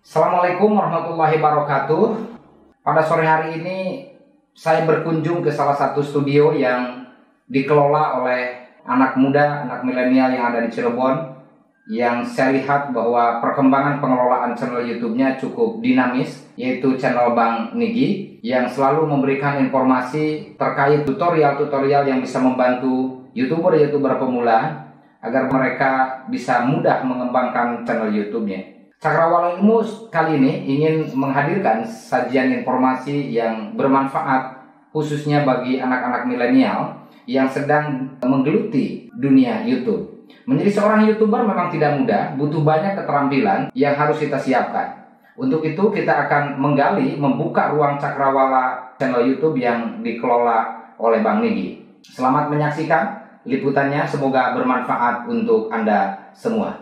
Assalamualaikum warahmatullahi wabarakatuh. Pada sore hari ini saya berkunjung ke salah satu studio yang dikelola oleh anak muda, anak milenial yang ada di Cirebon, yang saya lihat bahwa perkembangan pengelolaan channel YouTube-nya cukup dinamis, yaitu channel Bang Nigi, yang selalu memberikan informasi terkait tutorial-tutorial yang bisa membantu YouTuber-YouTuber pemula agar mereka bisa mudah mengembangkan channel YouTube-nya. Cakrawala Ilmu kali ini ingin menghadirkan sajian informasi yang bermanfaat khususnya bagi anak-anak milenial yang sedang menggeluti dunia YouTube. Menjadi seorang YouTuber memang tidak mudah, butuh banyak keterampilan yang harus kita siapkan. Untuk itu kita akan menggali, membuka ruang Cakrawala channel YouTube yang dikelola oleh Bang Nigi. Selamat menyaksikan liputannya, semoga bermanfaat untuk Anda semua.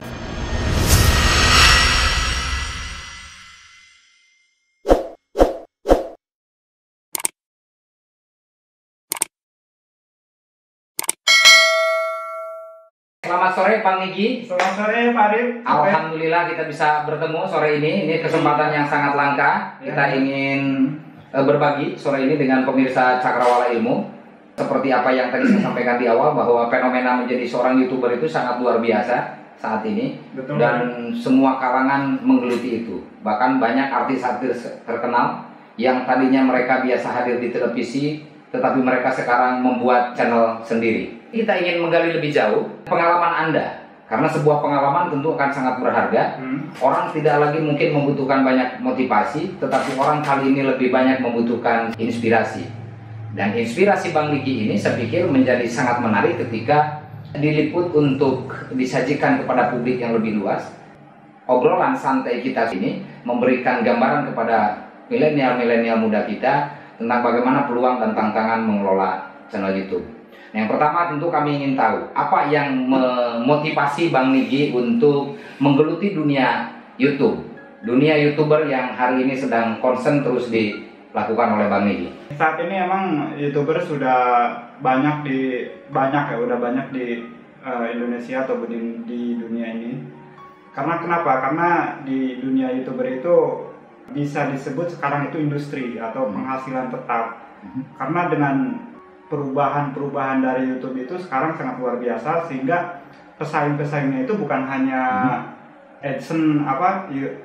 Selamat sore Bang Nigi. Selamat sore Pak Arif. Alhamdulillah kita bisa bertemu sore ini. Ini kesempatan yang sangat langka. Kita ingin berbagi sore ini dengan pemirsa Cakrawala Ilmu. Seperti apa yang tadi saya sampaikan di awal, bahwa fenomena menjadi seorang YouTuber itu sangat luar biasa saat ini. Betul. Dan semua kalangan menggeluti itu. Bahkan banyak artis-artis terkenal yang tadinya mereka biasa hadir di televisi, tetapi mereka sekarang membuat channel sendiri. Kita ingin menggali lebih jauh pengalaman Anda, karena sebuah pengalaman tentu akan sangat berharga. Orang tidak lagi mungkin membutuhkan banyak motivasi, tetapi orang kali ini lebih banyak membutuhkan inspirasi. Dan inspirasi Bang Nigi ini saya pikir menjadi sangat menarik ketika diliput untuk disajikan kepada publik yang lebih luas. Obrolan santai kita ini memberikan gambaran kepada milenial-milenial muda kita tentang bagaimana peluang dan tantangan mengelola channel YouTube. Yang pertama tentu kami ingin tahu apa yang memotivasi Bang Nigi untuk menggeluti dunia YouTube, dunia YouTuber yang hari ini sedang concern terus dilakukan oleh Bang Nigi. Saat ini emang YouTuber sudah banyak di Indonesia atau di dunia ini. Karena kenapa? Karena di dunia YouTuber itu bisa disebut sekarang itu industri atau penghasilan tetap. Karena dengan perubahan dari YouTube itu sekarang sangat luar biasa, sehingga pesaing-pesaingnya itu bukan hanya AdSense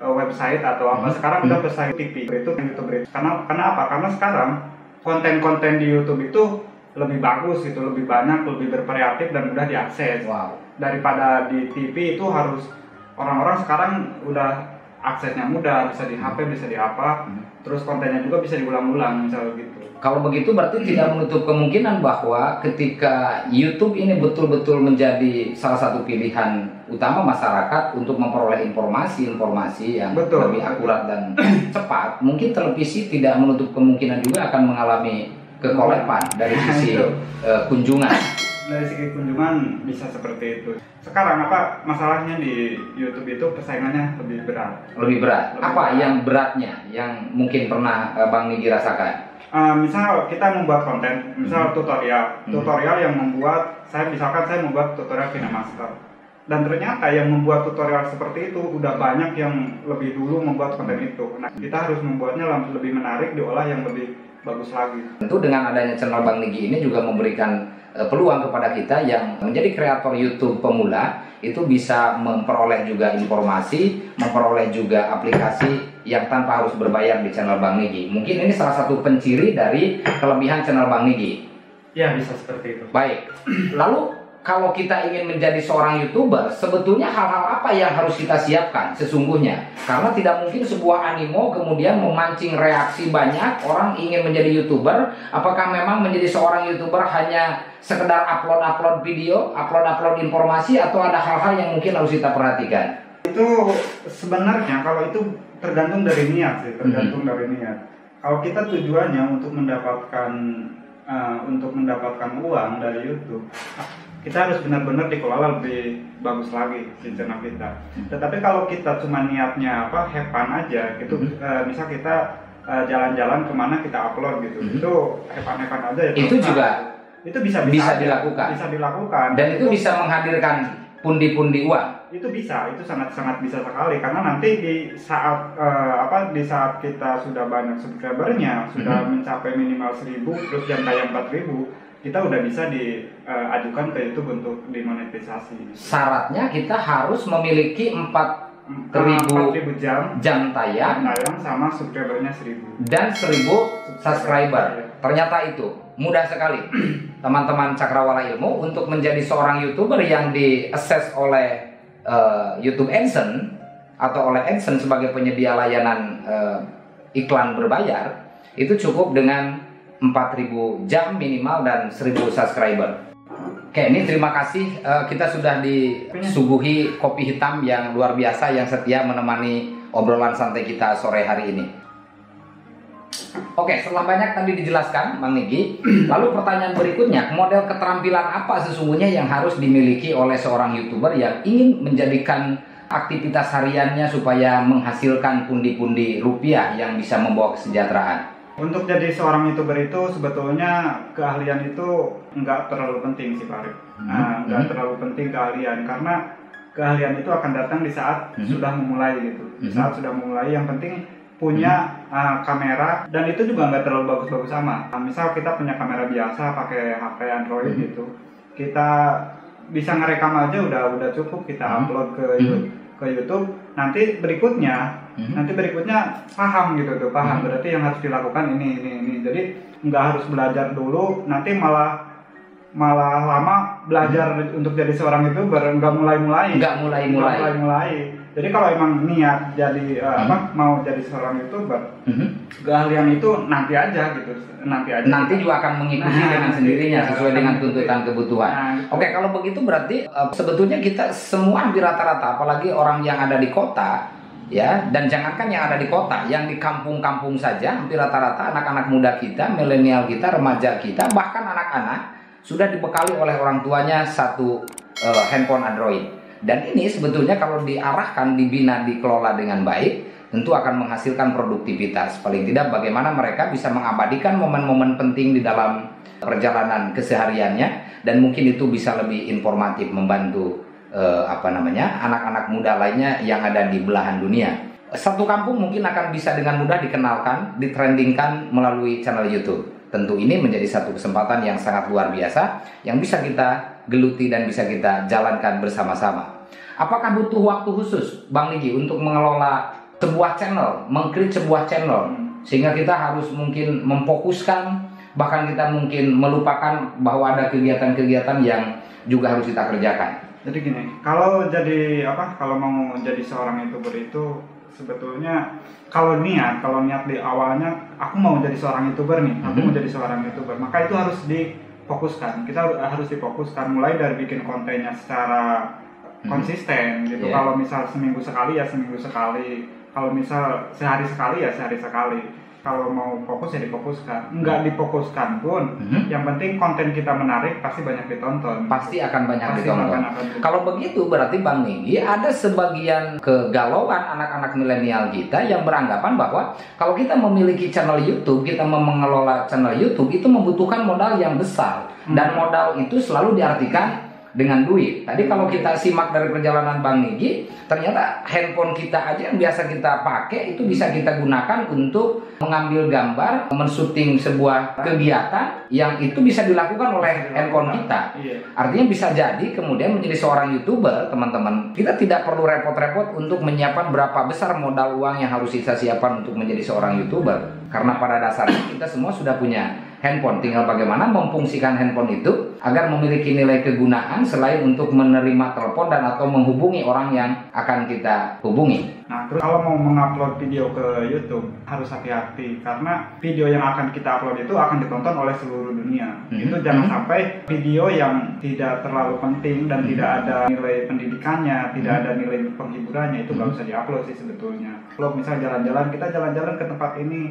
website atau apa. Sekarang udah pesaing TV itu YouTuber itu. Karena apa? Karena sekarang konten-konten di YouTube itu lebih bagus, itu lebih banyak, lebih bervariatif dan mudah diakses. Daripada di TV itu harus orang-orang sekarang udah aksesnya mudah, bisa di HP, bisa di apa, terus kontennya juga bisa diulang-ulang misalnya gitu. Kalau begitu berarti tidak menutup kemungkinan bahwa ketika YouTube ini betul-betul menjadi salah satu pilihan utama masyarakat untuk memperoleh informasi yang lebih akurat dan cepat, mungkin televisi tidak menutup kemungkinan juga akan mengalami kekolapan dari sisi kunjungan. Dari segi kunjungan bisa seperti itu. Sekarang apa masalahnya di YouTube itu persaingannya lebih berat. Lebih berat. Apa yang beratnya yang mungkin pernah Bang Nigi rasakan? Misal kita membuat konten, misal tutorial yang membuat misalkan saya membuat tutorial KineMaster, dan ternyata yang membuat tutorial seperti itu udah banyak yang lebih dulu membuat konten itu. Nah, kita harus membuatnya lebih menarik, diolah yang lebih bagus lagi. Tentu dengan adanya channel Bang Nigi ini juga memberikan peluang kepada kita yang menjadi kreator YouTube pemula itu bisa memperoleh juga informasi, memperoleh juga aplikasi yang tanpa harus berbayar di channel Bang Nigi. Mungkin ini salah satu penciri dari kelebihan channel Bang Nigi. Ya, bisa seperti itu. Baik. Lalu kalau kita ingin menjadi seorang YouTuber, sebetulnya hal-hal apa yang harus kita siapkan sesungguhnya? Karena tidak mungkin sebuah animo kemudian memancing reaksi banyak orang ingin menjadi YouTuber. Apakah memang menjadi seorang YouTuber hanya sekedar upload video, upload informasi, atau ada hal-hal yang mungkin harus kita perhatikan? Itu sebenarnya kalau itu tergantung dari niat sih, dari niat. Kalau kita tujuannya untuk mendapatkan uang dari YouTube, kita harus benar-benar dikelola lebih bagus lagi di channel kita. Tetapi kalau kita cuma niatnya have fun aja gitu, misal kita jalan-jalan kemana kita upload gitu, itu have fun aja. Itu juga itu bisa dilakukan. Bisa dilakukan. Dan itu bisa menghadirkan pundi-pundi uang. Itu bisa, itu sangat-sangat bisa sekali karena nanti di saat di saat kita sudah banyak subscribernya, sudah mencapai minimal 1.000 terus jam tayang 4.000, kita udah bisa diajukan ke YouTube untuk dimonetisasi. Syaratnya kita harus memiliki 4.000 jam tayang sama subscribernya 1.000 dan 1.000 subscriber. Ternyata itu mudah sekali teman-teman Cakrawala Ilmu untuk menjadi seorang YouTuber yang di-assess oleh YouTube AdSense atau oleh AdSense sebagai penyedia layanan iklan berbayar. Itu cukup dengan 4.000 jam minimal dan 1.000 subscriber. Oke, ini terima kasih, kita sudah disuguhi kopi hitam yang luar biasa yang setia menemani obrolan santai kita sore hari ini. Oke, setelah banyak tadi dijelaskan Bang Niki, lalu pertanyaan berikutnya, model keterampilan apa sesungguhnya yang harus dimiliki oleh seorang YouTuber yang ingin menjadikan aktivitas hariannya supaya menghasilkan pundi-pundi rupiah yang bisa membawa kesejahteraan? Untuk jadi seorang YouTuber itu sebetulnya keahlian itu nggak terlalu penting sih Pak Arif. Nggak terlalu penting keahlian karena keahlian itu akan datang di saat sudah memulai gitu. Di saat sudah memulai yang penting punya kamera dan itu juga nggak terlalu bagus-bagus amat. Misal kita punya kamera biasa pakai HP Android gitu, kita bisa ngerekam aja udah cukup, kita upload ke YouTube. Nanti berikutnya paham gitu tuh, paham berarti yang harus dilakukan ini. Jadi nggak harus belajar dulu, nanti malah lama belajar untuk jadi seorang YouTuber, nggak mulai. Jadi kalau emang niat jadi mau jadi seorang YouTuber, keahlian itu nanti aja gitu, nanti juga akan mengikuti dengan sendirinya sesuai dengan tuntutan kebutuhan. Oke, kalau begitu berarti sebetulnya kita semua hampir rata-rata, apalagi orang yang ada di kota, ya, dan jangankan yang ada di kota, yang di kampung-kampung saja hampir rata-rata anak-anak muda kita, milenial kita, remaja kita, bahkan anak-anak sudah dibekali oleh orang tuanya satu handphone Android. Dan ini sebetulnya kalau diarahkan, dibina, dikelola dengan baik, tentu akan menghasilkan produktivitas. Paling tidak bagaimana mereka bisa mengabadikan momen-momen penting di dalam perjalanan kesehariannya, dan mungkin itu bisa lebih informatif membantu anak-anak muda lainnya yang ada di belahan dunia. Satu kampung mungkin akan bisa dengan mudah dikenalkan, ditrendingkan melalui channel YouTube. Tentu ini menjadi satu kesempatan yang sangat luar biasa yang bisa kita geluti dan bisa kita jalankan bersama-sama. Apakah butuh waktu khusus Bang Niki untuk mengelola sebuah channel, meng-create sebuah channel, sehingga kita harus mungkin memfokuskan, bahkan kita mungkin melupakan bahwa ada kegiatan-kegiatan yang juga harus kita kerjakan? Jadi gini, kalau mau jadi seorang YouTuber itu sebetulnya kalau niat di awalnya aku mau jadi seorang YouTuber nih, maka itu harus difokuskan. Kita harus difokuskan mulai dari bikin kontennya secara konsisten gitu. Kalau misal seminggu sekali ya seminggu sekali, kalau misal sehari sekali ya sehari sekali. Kalau mau fokus ya difokuskan. Enggak difokuskan pun, yang penting konten kita menarik pasti banyak ditonton. Pasti akan banyak ditonton. Kalau begitu berarti Bang Niki ada sebagian kegalauan anak-anak milenial kita yang beranggapan bahwa kalau kita memiliki channel YouTube, kita mengelola channel YouTube itu membutuhkan modal yang besar, dan modal itu selalu diartikan dengan duit. Tadi kalau kita simak dari perjalanan Bang Niki, ternyata handphone kita aja yang biasa kita pakai itu bisa kita gunakan untuk mengambil gambar, mensyuting sebuah kegiatan yang itu bisa dilakukan oleh handphone kita. Artinya bisa jadi kemudian menjadi seorang YouTuber, teman-teman, kita tidak perlu repot-repot untuk menyiapkan berapa besar modal uang yang harus kita siapkan untuk menjadi seorang YouTuber. Karena pada dasarnya kita semua sudah punya handphone, tinggal bagaimana memfungsikan handphone itu agar memiliki nilai kegunaan selain untuk menerima telepon dan atau menghubungi orang yang akan kita hubungi. Nah, terus kalau mau mengupload video ke YouTube harus hati-hati karena video yang akan kita upload itu akan ditonton oleh seluruh dunia. Itu jangan sampai video yang tidak terlalu penting dan tidak ada nilai pendidikannya, tidak ada nilai penghiburannya itu nggak usah diupload sih sebetulnya. Kalau misal jalan-jalan, kita jalan-jalan ke tempat ini,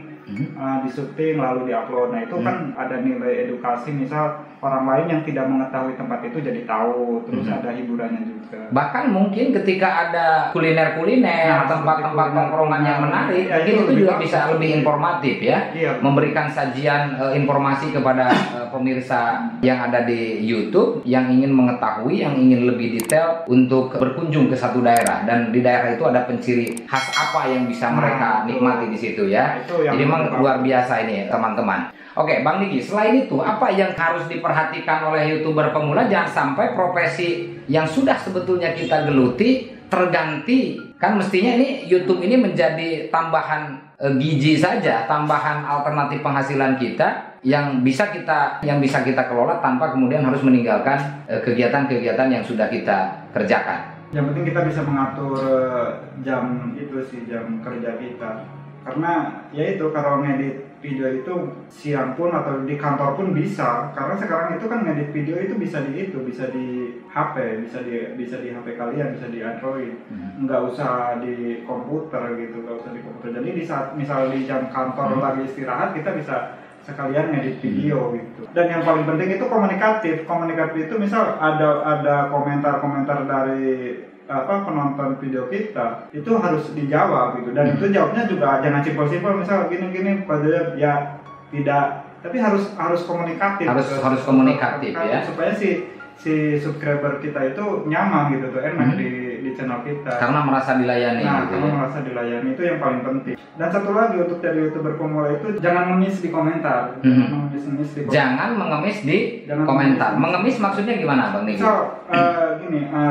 di syuting lalu diupload. Nah itu kan ada nilai edukasi, misal orang lain yang tidak mengetahui tempat itu jadi tahu, terus ada hiburannya juga. Bahkan mungkin ketika ada kuliner-kuliner, tempat-tempat nongkrongan yang menarik, itu juga bisa lebih informatif ya, memberikan sajian informasi kepada pemirsa yang ada di YouTube yang ingin mengetahui, yang ingin lebih detail untuk berkunjung ke satu daerah, dan di daerah itu ada penciri khas apa yang bisa mereka nikmati di situ ya. Jadi memang luar biasa ini teman-teman. Oke, Bang Niki, selain itu apa yang harus diperhatikan oleh YouTuber pemula? Jangan sampai profesi yang sudah sebetulnya kita geluti terganti. Kan mestinya ini YouTube ini menjadi tambahan gizi saja, tambahan alternatif penghasilan kita yang bisa kita kelola tanpa kemudian harus meninggalkan kegiatan-kegiatan yang sudah kita kerjakan. Yang penting kita bisa mengatur jam itu sih, jam kerja kita. Karena ya itu, kalau ngedit video itu siang pun atau di kantor pun bisa. Karena sekarang itu kan ngedit video itu bisa di HP, bisa di HP kalian, bisa di Android. Nggak usah di komputer gitu, nggak usah di komputer. Jadi di saat misal di jam kantor lagi istirahat, kita bisa sekalian ngedit video gitu. Dan yang paling penting itu komunikatif. Komunikatif itu misal ada komentar-komentar dari penonton video kita, itu harus dijawab gitu. Dan itu jawabnya juga jangan simpel-simpel, misal gini-gini padahal ya tidak, tapi harus komunikatif. Harus komunikatif ya. Supaya si subscriber kita itu nyaman gitu tuh, enak di channel kita. Karena merasa dilayani. Nah, karena merasa dilayani itu yang paling penting. Dan satu lagi untuk jadi YouTuber pemula itu jangan mengemis di komentar. Jangan mengemis di komentar. Mengemis maksudnya gimana, Bang Niki?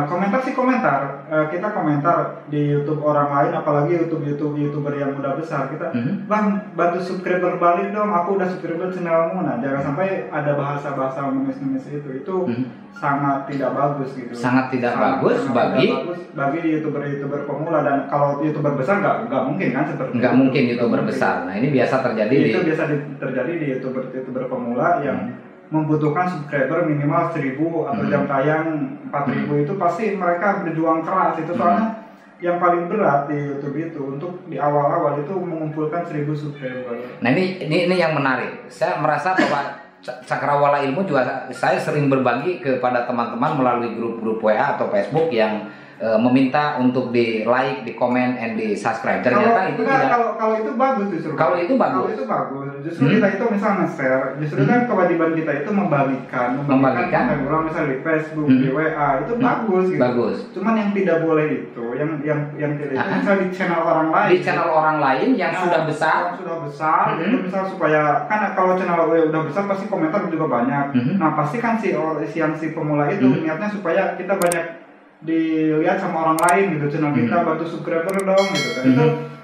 Komentar sih komentar. Kita komentar di YouTube orang lain, apalagi YouTuber yang udah besar. Kita, Bang, bantu subscriber balik dong. Aku udah subscriber channelmu. Nah, jangan sampai ada bahasa-bahasa mengemis-mengemis itu. Itu sangat tidak bagus gitu. Sangat tidak bagus bagi YouTuber pemula. Dan kalau YouTuber besar nggak mungkin kan seperti nggak mungkin YouTuber besar. Nah, ini biasa terjadi terjadi di YouTuber pemula yang membutuhkan subscriber minimal 1000 atau jam tayang 4000. Itu pasti mereka berjuang keras itu, soalnya yang paling berat di YouTube itu untuk di awal-awal itu mengumpulkan 1000 subscriber. Nah, ini yang menarik. Saya merasa bahwa Cakrawala Ilmu juga saya sering berbagi kepada teman-teman melalui grup-grup WA atau Facebook yang meminta untuk di like, di komen, and di subscribe. Ternyata kalau itu bagus justru. Kalau itu bagus. Justru kita itu misalnya share. Justru kan kewajiban kita itu membagikan. Misalnya di Facebook, di WA itu bagus gitu. Bagus. Cuman yang tidak boleh itu, yang tidak itu misalnya di channel orang lain. Di channel orang lain yang sudah besar. Itu misal supaya kan kalau channel udah besar pasti komentar juga banyak. Nah pasti kan si pemula itu niatnya supaya kita banyak dilihat sama orang lain gitu, channel kita, bantu subscriber dong gitu kan.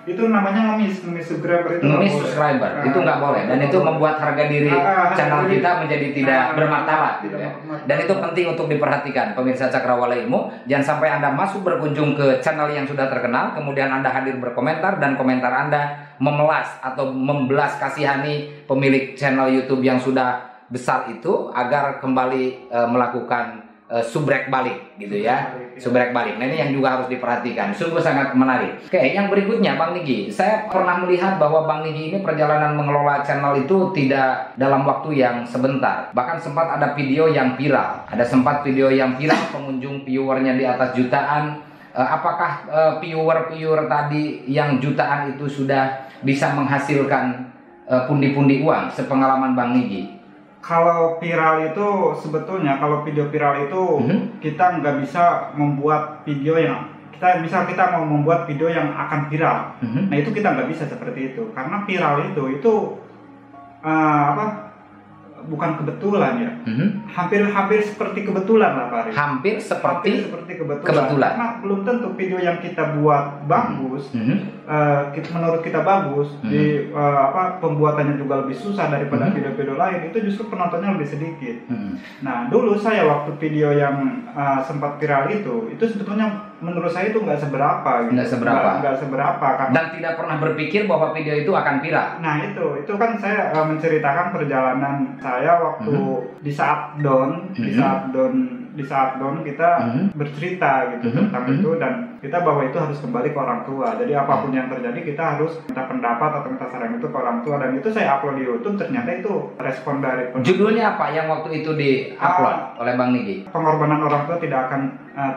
Itu namanya ngemis subscriber itu. Ngemis subscriber itu nggak boleh, dan itu membuat harga diri channel kita menjadi tidak bermartabat gitu ya. Dan itu penting untuk diperhatikan pemirsa Cakrawala Ilmu. Jangan sampai Anda masuk berkunjung ke channel yang sudah terkenal, kemudian Anda hadir berkomentar dan komentar Anda memelas atau membelas kasihani pemilik channel YouTube yang sudah besar itu agar kembali melakukan subrek balik gitu ya. Subrek balik. Nah, ini yang juga harus diperhatikan. Sungguh sangat menarik. Oke, yang berikutnya Bang Niki. Saya pernah melihat bahwa Bang Niki ini perjalanan mengelola channel itu tidak dalam waktu yang sebentar. Bahkan sempat ada video yang viral. Pengunjung viewernya di atas jutaan. Apakah viewer tadi yang jutaan itu sudah bisa menghasilkan pundi-pundi uang sepengalaman Bang Niki? Kalau viral itu sebetulnya, kalau video viral itu kita nggak bisa membuat video yang kita mau membuat video yang akan viral. Nah itu kita nggak bisa seperti itu, karena viral itu bukan kebetulan ya. Hampir seperti kebetulan lah Pak Ari. Hampir seperti kebetulan. Karena belum tentu video yang kita buat bagus, menurut kita bagus, di pembuatannya juga lebih susah daripada video-video lain, itu justru penontonnya lebih sedikit. Nah dulu saya waktu video yang sempat viral itu sebetulnya menurut saya itu nggak seberapa gitu. Nggak seberapa kan. Dan tidak pernah berpikir bahwa video itu akan viral. Nah itu kan saya menceritakan perjalanan saya waktu di saat down di saat down kita bercerita gitu tentang itu, dan kita bahwa itu harus kembali ke orang tua. Jadi apapun yang terjadi kita harus minta pendapat atau minta saran itu ke orang tua, dan itu saya upload di YouTube. Ternyata itu respon dari Judulnya apa yang waktu itu di-upload oleh Bang Nigi? Pengorbanan orang tua tidak akan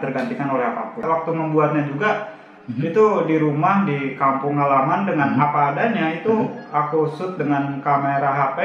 tergantikan oleh apapun. Waktu membuatnya juga itu di rumah di kampung halaman dengan apa adanya. Itu aku shoot dengan kamera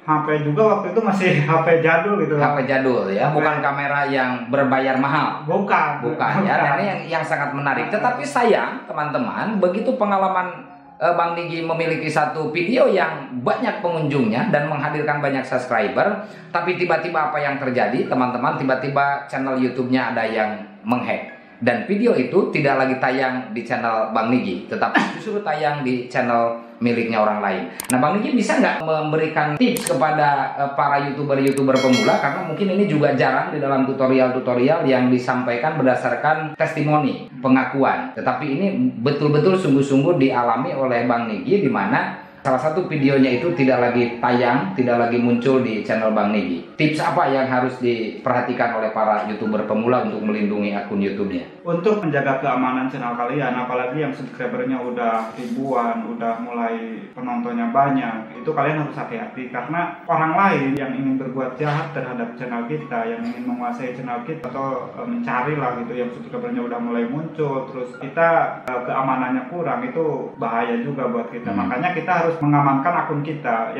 HP juga waktu itu masih HP jadul gitu. HP jadul ya, bukan kamera yang berbayar mahal. Bukan ya. Dan ini yang sangat menarik. Tetapi sayang teman-teman, begitu pengalaman Bang Nigi memiliki satu video yang banyak pengunjungnya dan menghadirkan banyak subscriber, tapi tiba-tiba apa yang terjadi teman-teman? Tiba-tiba channel YouTube-nya ada yang menghack. Dan video itu tidak lagi tayang di channel Bang Nigi, tetapi justru tayang di channel miliknya orang lain. Nah, Bang Nigi bisa nggak memberikan tips kepada para YouTuber pemula, karena mungkin ini juga jarang di dalam tutorial-tutorial yang disampaikan berdasarkan testimoni, pengakuan. Tetapi ini betul-betul sungguh-sungguh dialami oleh Bang Nigi, di mana salah satu videonya itu tidak lagi tayang, tidak lagi muncul di channel Bang Nigi. Tips apa yang harus diperhatikan oleh para YouTuber pemula untuk melindungi akun YouTube-nya? Untuk menjaga keamanan channel kalian, apalagi yang subscribernya udah ribuan, udah mulai penontonnya banyak, itu kalian harus hati-hati, karena orang lain yang ingin berbuat jahat terhadap channel kita, yang ingin menguasai channel kita atau mencari lah gitu, yang subscribernya udah mulai muncul, terus kita keamanannya kurang, itu bahaya juga buat kita. Makanya kita harus mengamankan akun kita.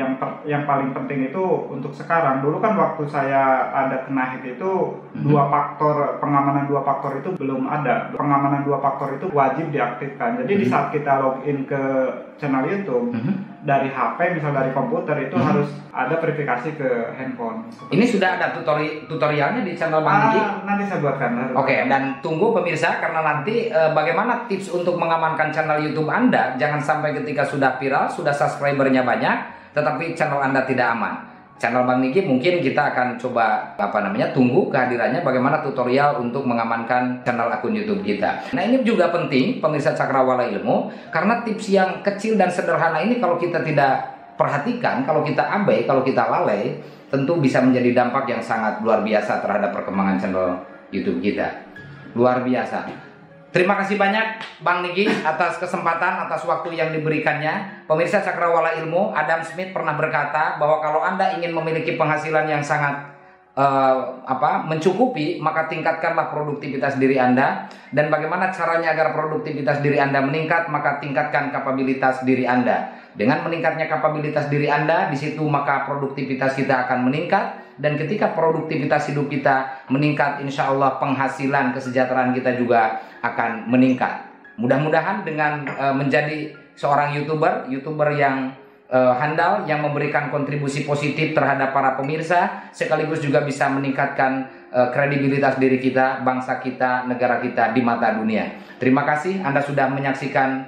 Yang paling penting itu untuk sekarang. Dulu kan waktu saya ada kena hack itu pengamanan dua faktor itu belum ada. Pengamanan dua faktor itu wajib diaktifkan. Jadi di saat kita login ke channel YouTube dari HP, misal dari komputer, itu harus ada verifikasi ke handphone. Ini sudah ada tutorialnya di channel Bang Nigi? Nanti saya buatkan. Oke, dan tunggu pemirsa, karena nanti bagaimana tips untuk mengamankan channel YouTube Anda. Jangan sampai ketika sudah viral, sudah subscribernya banyak, tetapi channel Anda tidak aman. Channel Bang Nigi mungkin kita akan coba tunggu kehadirannya, bagaimana tutorial untuk mengamankan channel akun YouTube kita. Nah, ini juga penting pemirsa Cakrawala Ilmu, karena tips yang kecil dan sederhana ini kalau kita tidak perhatikan, kalau kita abai, kalau kita lalai, tentu bisa menjadi dampak yang sangat luar biasa terhadap perkembangan channel YouTube kita. Luar biasa. Terima kasih banyak Bang Nigi atas kesempatan, atas waktu yang diberikannya. Pemirsa Cakrawala Ilmu, Adam Smith pernah berkata bahwa kalau Anda ingin memiliki penghasilan yang sangat mencukupi, maka tingkatkanlah produktivitas diri Anda. Dan bagaimana caranya agar produktivitas diri Anda meningkat? Maka tingkatkan kapabilitas diri Anda. Dengan meningkatnya kapabilitas diri Anda, di situ maka produktivitas kita akan meningkat. Dan ketika produktivitas hidup kita meningkat, insya Allah penghasilan kesejahteraan kita juga akan meningkat. Mudah-mudahan dengan menjadi seorang YouTuber yang handal, yang memberikan kontribusi positif terhadap para pemirsa, sekaligus juga bisa meningkatkan kredibilitas diri kita, bangsa kita, negara kita di mata dunia. Terima kasih Anda sudah menyaksikan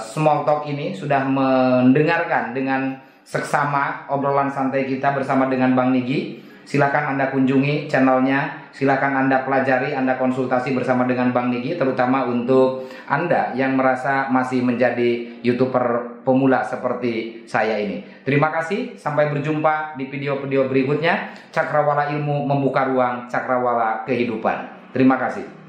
Small Talk ini, sudah mendengarkan dengan seksama obrolan santai kita bersama dengan Bang Nigi. Silakan Anda kunjungi channelnya, silakan Anda pelajari, Anda konsultasi bersama dengan Bang Nigi, terutama untuk Anda yang merasa masih menjadi YouTuber pemula seperti saya ini. Terima kasih, sampai berjumpa di video-video berikutnya. Cakrawala Ilmu membuka ruang cakrawala kehidupan. Terima kasih.